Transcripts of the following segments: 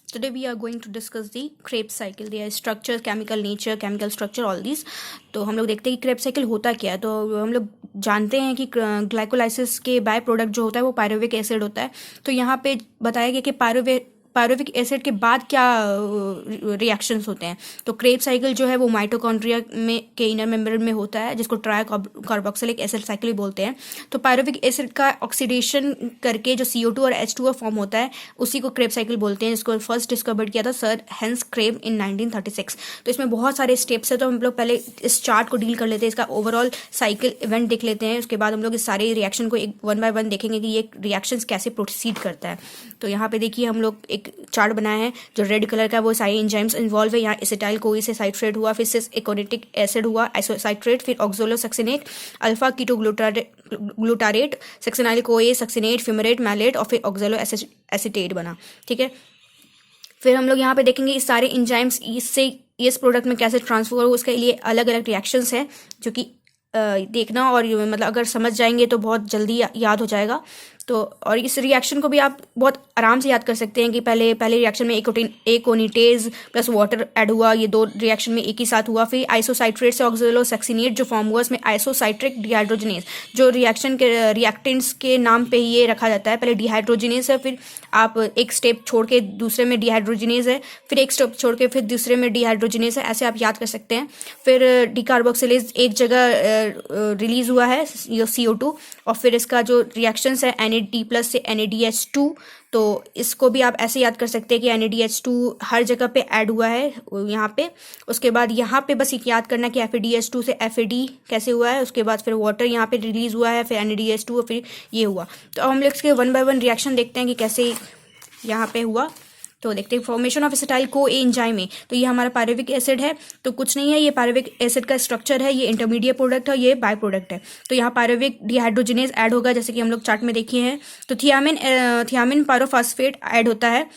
Today we are going to discuss the Krebs cycle, their structure, chemical nature, chemical structure, all these. तो हम लोग देखते हैं कि Krebs cycle होता क्या है. तो हम लोग जानते हैं कि ग्लाइकोलाइसिस के बाय प्रोडक्ट जो होता है वो पायरुविक एसिड होता है. तो यहाँ पे बताया गया कि पायरुविक एसिड के बाद क्या रिएक्शंस होते हैं. तो क्रेब्स साइकिल जो है वो माइटोकॉन्ड्रिया में के इनर मेम्ब्रेन में होता है, जिसको ट्राई कार्बोक्सिलिक एसिड साइकिल भी बोलते हैं. तो पायरुविक एसिड का ऑक्सीडेशन करके जो CO2 और H2O फॉर्म होता है उसी को क्रेब साइकिल बोलते हैं, जिसको फर्स्ट डिस्कवर किया था सर हेंस क्रेब इन 1936. तो इसमें बहुत सारे स्टेप्स है. तो हम लोग पहले इस चार्ट को डील कर लेते हैं, इसका ओवरऑल साइकिल इवेंट देख लेते हैं. उसके बाद हम लोग इस सारे रिएक्शन को एक वन बाय वन देखेंगे कि ये रिएक्शंस कैसे प्रोसीड करता है. तो यहाँ पे देखिए हम लोग एक चार्ट बनाया है जो रेड कलर का, वो सारे एंजाइम्स इन्वॉल्व है. यहाँ एसिटाइल कोई से साइट्रेट हुआ, फिर सिस एकोनिटिक एसिड हुआ, आइसोसाइट्रेट, फिर ऑक्सोलोसक्सिनेट, अल्फा कीटोग्लूटारेट, सक्सिनाइल कोए, सक्सिनेट, फ्यूमरेट, मैलेट और फिर ऑक्सोलो एसिटेट बना. ठीक है. फिर हम लोग यहाँ पे देखेंगे इस सारे एंजाइम्स इससे इस प्रोडक्ट में कैसे ट्रांसफर हो. उसके लिए अलग अलग रिएक्शंस हैं जो कि देखना और मतलब अगर समझ जाएंगे तो बहुत जल्दी याद हो जाएगा. तो और इस रिएक्शन को भी आप बहुत आराम से याद कर सकते हैं कि पहले रिएक्शन में एकोनिटेज प्लस वाटर ऐड हुआ, ये दो रिएक्शन में एक ही साथ हुआ. फिर आइसोसाइट्रेट से ऑक्सोलोसक्सिनेट जो फॉर्म हुआ, इसमें आइसोसाइट्रिक डिहाइड्रोजनेज जो रिएक्शन के रिएक्टेंट्स के नाम पे ही ये रखा जाता है. पहले डिहाइड्रोजनेज है, फिर आप एक स्टेप छोड़ के दूसरे में डिहाइड्रोजनेज है, फिर एक स्टेप छोड़ के फिर दूसरे में डिहाइड्रोजनेज है. ऐसे आप याद कर सकते हैं. फिर डिकार्बोक्सिलेज एक जगह रिलीज हुआ है CO2, और फिर इसका जो रिएक्शंस है NAD प्लस से NADH2. तो इसको भी आप ऐसे याद कर सकते हैं कि NADH2 हर जगह पे ऐड हुआ है यहाँ पे. उसके बाद यहाँ पे बस एक याद करना कि FADH2 से FAD कैसे हुआ है. उसके बाद फिर वाटर यहाँ पे रिलीज हुआ है, फिर NADH2 और फिर ये हुआ. तो अब हम लोग इसके वन बाय वन रिएक्शन देखते हैं कि कैसे यहाँ पे हुआ. तो देखते हैं formation of acetyl co enzyme में. तो ये हमारा पायरुविक एसिड है. तो कुछ नहीं है, ये पायरुविक एसिड का स्ट्रक्चर है, ये इंटरमीडिएट प्रोडक्ट है, ये बाय प्रोडक्ट है. तो यहाँ पायरुविक डिहाइड्रोजनेज ऐड होगा, जैसे कि हम लोग चार्ट में देखिए हैं. तो थियामिन पायरोफॉस्फेट ऐड होता है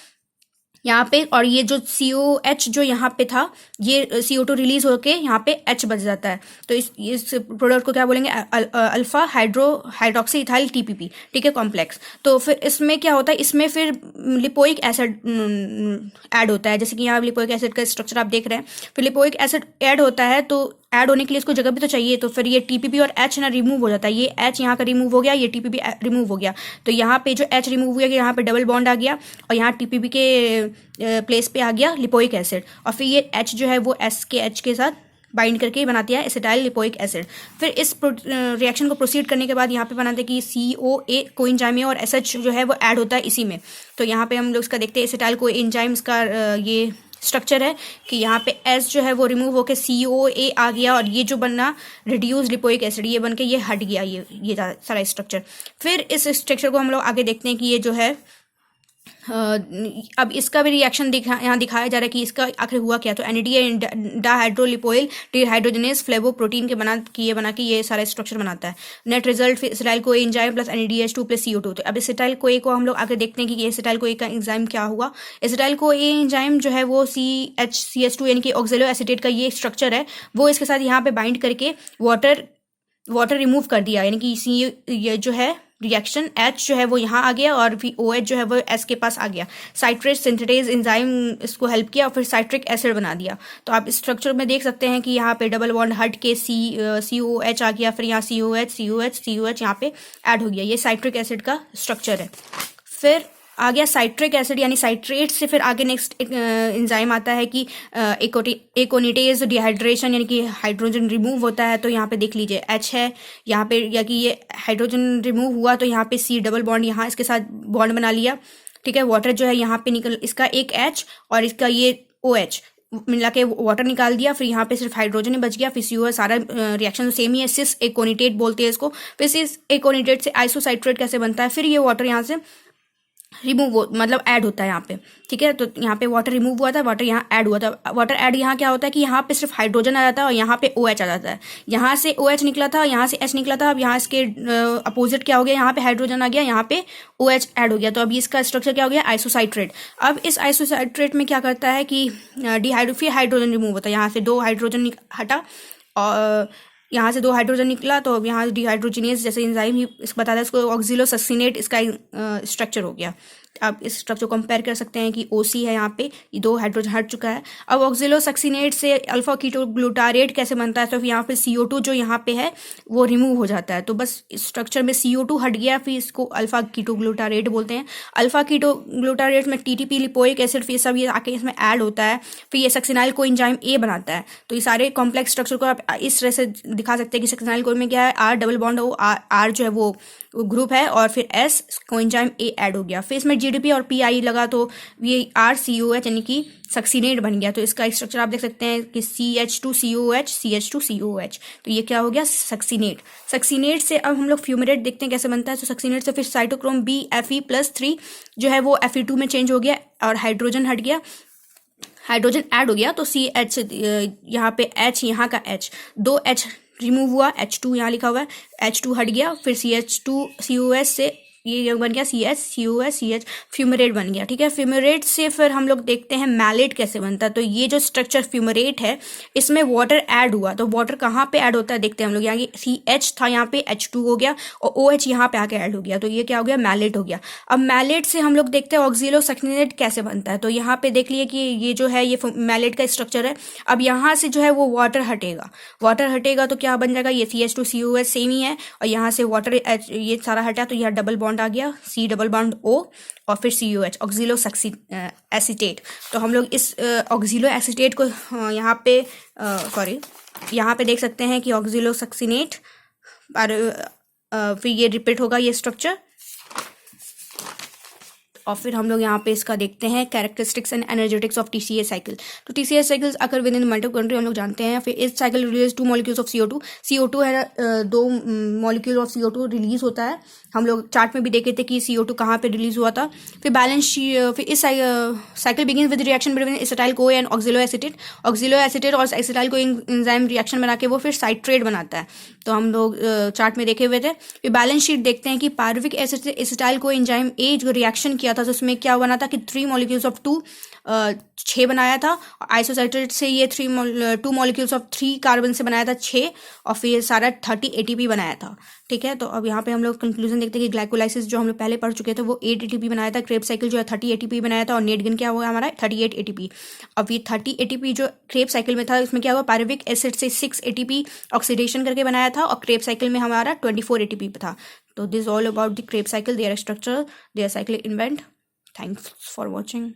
यहाँ पे, और ये जो COH जो यहाँ पे था, ये CO2 रिलीज होके यहाँ पे H बच जाता है. तो इस प्रोडक्ट को क्या बोलेंगे, अल्फा हाइड्रोक्सी इथाइल TPP. ठीक है, कॉम्प्लेक्स. तो फिर इसमें क्या होता है, इसमें फिर लिपोइक एसिड ऐड होता है, जैसे कि यहाँ लिपोइक एसिड का स्ट्रक्चर आप देख रहे हैं. फिर लिपोइक एसिड ऐड होता है, तो ऐड होने के लिए इसको जगह भी तो चाहिए. तो फिर ये TPP और H ना रिमूव हो जाता है. ये H यहाँ का रिमूव हो गया, ये TPP रिमूव हो गया. तो यहाँ पे जो H रिमूव हुआ, यहाँ पे डबल बॉन्ड आ गया, और यहाँ TPP के प्लेस पे आ गया लिपोइक एसिड. और फिर ये H जो है वो SH के साथ बाइंड करके बनाती है एसिटाइल लिपोइक एसिड. फिर इस रिएक्शन को प्रोसीड करने के बाद यहाँ पे बनाते हैं कि COA कोएंजाइम और SH जो है वो ऐड होता है इसी में. तो यहाँ पे हम लोग इसका देखते हैं एसिटाइल कोएंजाइम्स का ये स्ट्रक्चर है कि यहाँ पे S जो है वो रिमूव होकर COA आ गया, और ये जो बनना रिड्यूस लिपोइक एसिड, ये बन के ये हट गया, ये सारा स्ट्रक्चर. फिर इस स्ट्रक्चर को हम लोग आगे देखते हैं कि ये जो है अब इसका भी रिएक्शन यहाँ दिखाया जा रहा है कि इसका आखिर हुआ क्या. तो NADH डाहाइड्रोलिपोइल डिहाइड्रोजनेज फ्लेवोप्रोटीन के बना के ये सारा स्ट्रक्चर बनाता है. Net result acetyl co enzyme plus NADH2 plus CO2. तो अब एसिटाइल को को हम लोग आगे देखते हैं कि एसिटाइल को का एंजाइम क्या हुआ. एसिटाइल को एंजाइम जो है वो CH2 यानी कि ऑक्सैलो एसिटेट का ये स्ट्रक्चर है, वो इसके साथ यहाँ पे बाइंड करके वाटर रिमूव कर दिया, यानी कि ये जो है रिएक्शन H जो है वो यहाँ आ गया, और फिर OH जो है वो S के पास आ गया. साइट्रेट सिंथेटेज एंजाइम इसको हेल्प किया, और फिर साइट्रिक एसिड बना दिया. तो आप इस स्ट्रक्चर में देख सकते हैं कि यहाँ पे डबल बॉन्ड हट के COH आ गया, फिर यहाँ COH यहाँ पे ऐड हो गया. ये साइट्रिक एसिड का स्ट्रक्चर है. फिर आ गया साइट्रिक एसिड यानी साइट्रेट से. फिर आगे नेक्स्ट एंजाइम आता है कि एकोनिटेज डिहाइड्रेशन, यानी कि हाइड्रोजन रिमूव होता है. तो यहाँ पे देख लीजिए H है यहाँ पे, या कि ये हाइड्रोजन रिमूव हुआ तो यहाँ पे C डबल बॉन्ड यहाँ इसके साथ बॉन्ड बना लिया. ठीक है, वाटर जो है यहाँ पे निकल, इसका एक H और इसका ये OH मिला के वाटर निकाल दिया. फिर यहाँ पे सिर्फ हाइड्रोजन ही बच गया. फिर CO है, सारा रिएक्शन तो सेम ही है. सिस एकोनिटेट बोलते हैं इसको. फिर सिस एकोनिटेट से आइसोसाइट्रेट कैसे बनता है, फिर ये वाटर यहाँ से रिमूव मतलब ऐड होता है यहाँ पे. ठीक है, तो यहाँ पे वाटर रिमूव हुआ था, वाटर यहाँ ऐड हुआ था. वाटर ऐड यहाँ क्या होता है कि यहाँ पे सिर्फ हाइड्रोजन आ जाता है और यहाँ पे OH आ जाता है. यहाँ से OH निकला था, यहाँ से H निकला था. अब यहाँ इसके अपोजिट क्या हो गया, यहाँ पे हाइड्रोजन आ गया, यहाँ पे OH ऐड हो गया. तो अब इसका स्ट्रक्चर क्या हो गया, आइसोसाइट्रेट. अब इस आइसोसाइट्रेट में क्या करता है कि फिर हाइड्रोजन रिमूव होता है. यहाँ से 2 हाइड्रोजन हटा, और यहाँ से 2 हाइड्रोजन निकला. तो अब यहाँ डिहाइड्रोजनेज जैसे एंजाइम ही बताता है, इसको ऑक्सिलोसक्सिनेट इसका स्ट्रक्चर हो गया. आप इस स्ट्रक्चर को कंपेयर कर सकते हैं कि OC है, यहाँ पे ये 2 हाइड्रोजन हट चुका है। अब ऑक्सिलोसक्सिनेट से अल्फा कीटोग्लूटारेट कैसे बनता है, तो यहाँ पे CO2 जो यहाँ पे है वो रिमूव हो जाता है, तो बस इस स्ट्रक्चर में CO2 हट गया, फिर इसको अल्फा कीटोग्लूटारेट बोलते हैं। अल्फा कीटोग्लूटारेट में TTP, लिपोइक एसिड, फिर सब ये आके इसमें ऐड होता है, फिर ये सक्सिनाइल कोएंजाइम A बनाता है। तो ये सारे कॉम्प्लेक्स स्ट्रक्चर को आप इस तरह से दिखा सकते हैं कि सक्सिनाइल कोएंजाइम में क्या है, R डबल बॉन्ड हो, R जो है वो ग्रुप है, और फिर S कोएंजाइम A ऐड हो गया, फिर इसमें GDP और PI लगा तो ये RCOH यानी कि सक्सिनेट बन गया। तो इसका स्ट्रक्चर आप देख सकते हैं कि CH2COH CH2COH, तो ये क्या हो गया, सक्सिनेट। सक्सिनेट से अब हम लोग फ्यूमेरेट देखते हैं कैसे बनता है। तो सक्सिनेट से फिर साइटोक्रोम B Fe+3 जो है वो Fe2 में चेंज हो गया और हाइड्रोजन हट गया, हाइड्रोजन ऐड हो गया, तो CH यहाँ पे H, यहाँ का H, 2 H रिमूव हुआ, H2 यहाँ लिखा हुआ है, H2 हट गया, फिर CH2COS से ये बन गया CH फ्यूमरेट बन गया। ठीक है, फ्यूमरेट से फिर हम लोग देखते हैं मैलेट कैसे बनता है। तो ये जो स्ट्रक्चर फ्यूमरेट है इसमें वाटर ऐड हुआ, तो वाटर कहाँ पे ऐड होता है देखते हैं हम लोग। यहाँ CH था, यहाँ पे H2 हो गया और OH यहाँ पे आके ऐड हो गया, तो ये क्या हो गया, मैलेट हो गया। अब मैलेट से हम लोग देखते हैं ऑक्सिलोसक्सिनेट कैसे बनता है। तो यहाँ पे देख लिए कि ये जो है ये मैलेट का स्ट्रक्चर है। अब यहाँ से जो है वो वाटर हटेगा तो क्या बन जाएगा, ये CH2COH सेम ही है, और यहाँ से वाटर ये सारा हटा तो यहाँ डबल बॉन्ड आ गया, C डबल बॉन्ड O और फिर COH, ऑक्सिलो एसीटेट। तो हम लोग इस ऑक्सिलो एसीटेट को यहाँ पे यहाँ पे देख सकते हैं कि ऑक्सिलो सक्सिनेट, और फिर ये रिपीट होगा ये स्ट्रक्चर। और फिर हम लोग यहाँ पे इसका देखते हैं characteristics and energetics of TCA cycle. तो TCA साइकिल्स अगर विद इन माइटोकॉन्ड्रिया हम लोग जानते हैं। फिर इस cycle release 2 molecules of CO2 है, 2 मॉलिक्यूल ऑफ CO2 रिलीज होता है। हम लोग चार्ट में भी देखे थे कि CO2 कहाँ पे रिलीज हुआ था। फिर फिर इस cycle begin with reaction between acetyl co and oxalo acetate और एसिटाइल को एंजाइम रिएक्शन बना के वो फिर साइट्रेट बनाता है, तो हम लोग चार्ट में देखे हुए थे। फिर बैलेंस शीट देखते हैं कि पायरुविक एसिड से एसिटाइल को एंजाइम A जो रिएक्शन किया था तो उसमें क्या बना था कि 3 मॉलिक्यूल्स ऑफ 2 6 बनाया था। आइसोसाइट्रेट से ये 2 मॉलिक्यूल्स ऑफ 3 कार्बन से बनाया था 6, और फिर सारा 30 ATP बनाया था। ठीक है, तो अब यहाँ पे हम लोग कंक्लूजन देखते हैं कि ग्लाइकोलाइसिस जो हम लोग पहले पढ़ चुके थे वो 8 ATP बनाया था, क्रेब साइकिल जो है 30 ATP बनाया था, और नेटगन क्या हुआ हमारा 38 ATP। अब ये 30 ATP जो क्रेब साइकिल में था इसमें क्या हुआ, पायरुविक एसिड से 6 ATP ऑक्सीडेशन करके बनाया था, और क्रेब साइकिल में हमारा 24 ATP था। तो this all about the Krebs cycle, their structure, their cyclic event. Thanks for watching.